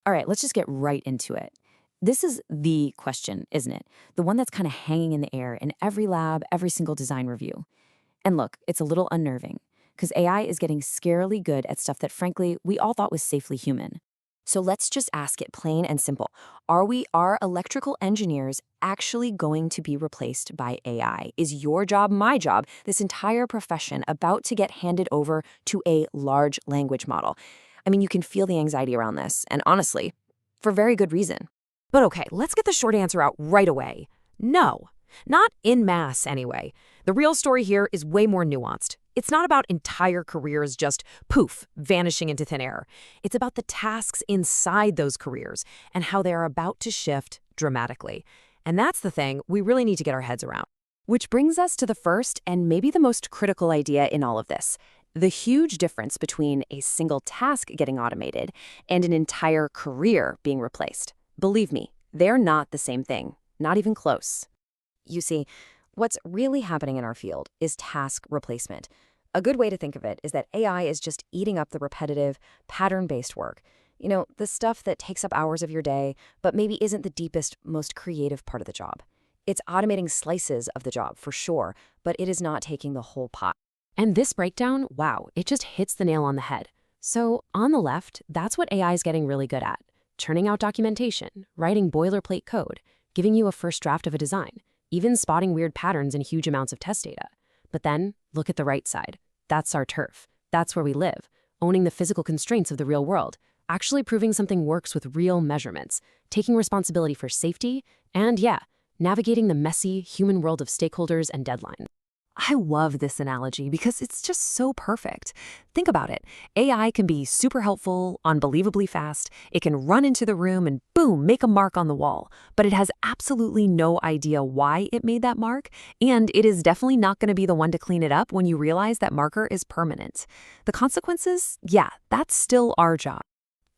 All right, let's just get right into it. This is the question, isn't it? The one that's kind of hanging in the air in every lab, every single design review. And look, it's a little unnerving because AI is getting scarily good at stuff that, frankly, we all thought was safely human. So let's just ask it plain and simple. Are electrical engineers actually going to be replaced by AI? Is your job, my job, this entire profession about to get handed over to a large language model? I mean, you can feel the anxiety around this, and honestly, for very good reason. But okay, let's get the short answer out right away. No. Not in mass, anyway. The real story here is way more nuanced. It's not about entire careers just poof, vanishing into thin air. It's about the tasks inside those careers and how they are about to shift dramatically. And that's the thing we really need to get our heads around. Which brings us to the first and maybe the most critical idea in all of this: the huge difference between a single task getting automated and an entire career being replaced. Believe me, they're not the same thing, not even close. You see, what's really happening in our field is task replacement. A good way to think of it is that AI is just eating up the repetitive, pattern-based work. The stuff that takes up hours of your day, but maybe isn't the deepest, most creative part of the job. It's automating slices of the job, for sure, but it is not taking the whole pot. And this breakdown, wow, it just hits the nail on the head. So on the left, that's what AI is getting really good at: churning out documentation, writing boilerplate code, giving you a first draft of a design, even spotting weird patterns in huge amounts of test data. But then, look at the right side. That's our turf. That's where we live, owning the physical constraints of the real world, actually proving something works with real measurements, taking responsibility for safety, and yeah, navigating the messy human world of stakeholders and deadlines. I love this analogy because it's just so perfect. Think about it. AI can be super helpful, unbelievably fast. It can run into the room and boom, make a mark on the wall. But it has absolutely no idea why it made that mark. And it is definitely not going to be the one to clean it up when you realize that marker is permanent. The consequences? Yeah, that's still our job.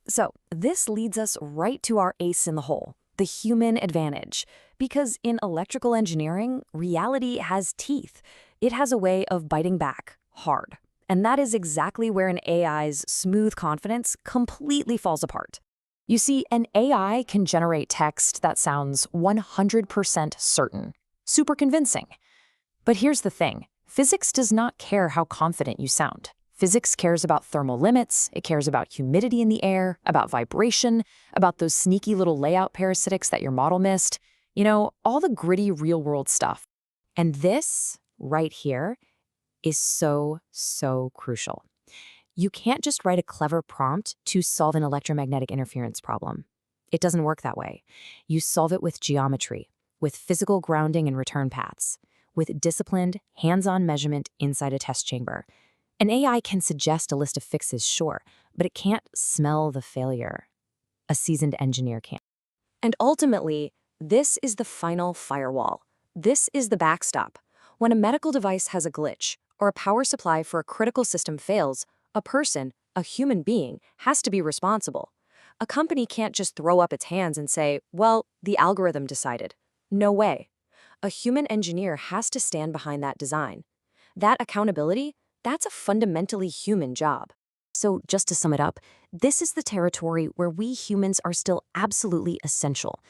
So, this leads us right to our ace in the hole: the human advantage. Because in electrical engineering, reality has teeth. It has a way of biting back hard. And that is exactly where an AI's smooth confidence completely falls apart. You see, an AI can generate text that sounds 100% certain, super convincing. But here's the thing: physics does not care how confident you sound. Physics cares about thermal limits, it cares about humidity in the air, about vibration, about those sneaky little layout parasitics that your model missed. All the gritty real-world stuff. And this, right here, is so, so crucial. You can't just write a clever prompt to solve an electromagnetic interference problem. It doesn't work that way. You solve it with geometry, with physical grounding and return paths, with disciplined, hands-on measurement inside a test chamber. An AI can suggest a list of fixes, sure, but it can't smell the failure. A seasoned engineer can. And ultimately, this is the final firewall. This is the backstop. When a medical device has a glitch, or a power supply for a critical system fails, a person, a human being, has to be responsible. A company can't just throw up its hands and say, well, the algorithm decided. No way. A human engineer has to stand behind that design. That accountability, that's a fundamentally human job. So just to sum it up, this is the territory where we humans are still absolutely essential.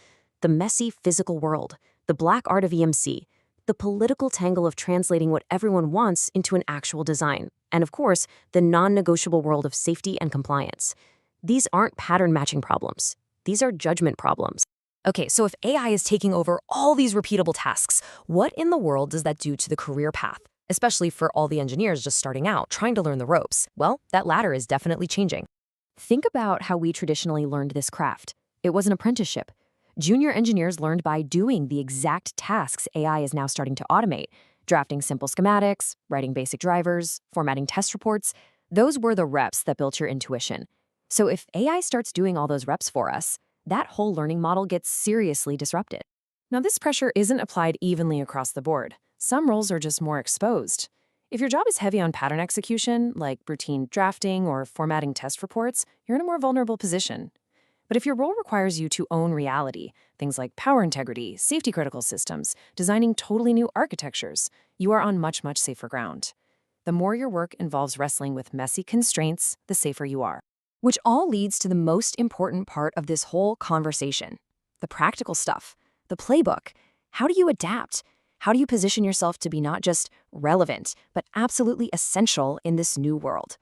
The messy physical world, the black art of EMC, the political tangle of translating what everyone wants into an actual design, and of course, the non-negotiable world of safety and compliance. These aren't pattern matching problems. These are judgment problems. Okay, so if AI is taking over all these repeatable tasks, what in the world does that do to the career path? Especially for all the engineers just starting out, trying to learn the ropes. Well, that ladder is definitely changing. Think about how we traditionally learned this craft. It was an apprenticeship. Junior engineers learned by doing the exact tasks AI is now starting to automate: drafting simple schematics, writing basic drivers, formatting test reports. Those were the reps that built your intuition. So if AI starts doing all those reps for us, that whole learning model gets seriously disrupted. Now, this pressure isn't applied evenly across the board. Some roles are just more exposed. If your job is heavy on pattern execution, like routine drafting or formatting test reports, you're in a more vulnerable position. But if your role requires you to own reality, things like power integrity, safety-critical systems, designing totally new architectures, you are on much, much safer ground. The more your work involves wrestling with messy constraints, the safer you are. Which all leads to the most important part of this whole conversation, the practical stuff, the playbook. How do you adapt? How do you position yourself to be not just relevant, but absolutely essential in this new world?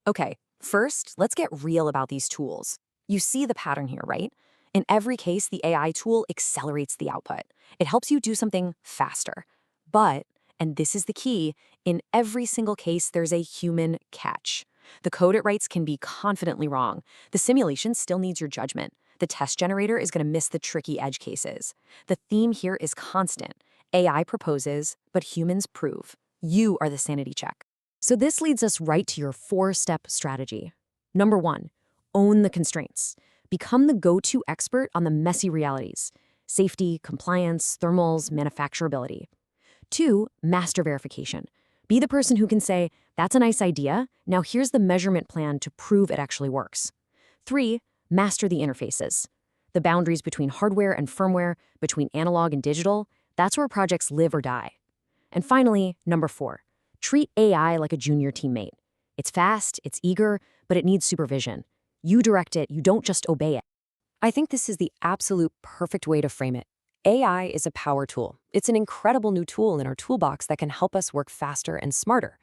Okay, first, let's get real about these tools. You see the pattern here, right? In every case, the AI tool accelerates the output. It helps you do something faster. But, and this is the key, in every single case, there's a human catch. The code it writes can be confidently wrong. The simulation still needs your judgment. The test generator is going to miss the tricky edge cases. The theme here is constant. AI proposes, but humans prove. You are the sanity check. So this leads us right to your 4-step strategy. Number 1, own the constraints. Become the go-to expert on the messy realities: safety, compliance, thermals, manufacturability. 2, master verification. Be the person who can say, that's a nice idea, now here's the measurement plan to prove it actually works. 3, master the interfaces. The boundaries between hardware and firmware, between analog and digital, that's where projects live or die. And finally, number 4, treat AI like a junior teammate. It's fast, it's eager, but it needs supervision. You direct it, you don't just obey it. I think this is the absolute perfect way to frame it. AI is a power tool. It's an incredible new tool in our toolbox that can help us work faster and smarter.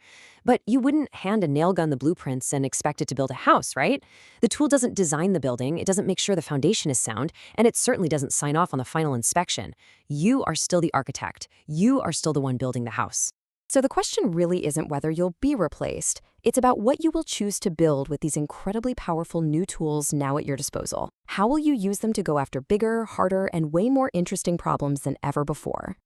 But you wouldn't hand a nail gun the blueprints and expect it to build a house, right? The tool doesn't design the building, it doesn't make sure the foundation is sound, and it certainly doesn't sign off on the final inspection. You are still the architect. You are still the one building the house. So the question really isn't whether you'll be replaced. It's about what you will choose to build with these incredibly powerful new tools now at your disposal. How will you use them to go after bigger, harder, and way more interesting problems than ever before?